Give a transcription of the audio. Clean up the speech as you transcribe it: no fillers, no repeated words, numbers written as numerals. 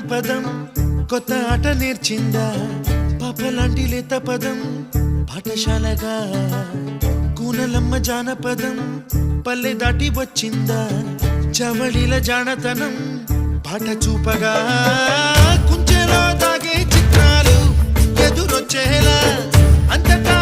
జానపదం కొత్త ఆట నేర్చిందా పాపలాంటి లేత పదం పాఠశాలగా కూనలమ్మ జానపదం పల్లె దాటి వచ్చిందా చవళిల జానతనం పాట చూపగా కుంచెలో తాగే చిత్రాలు ఎదురొచ్చేలా అంతటా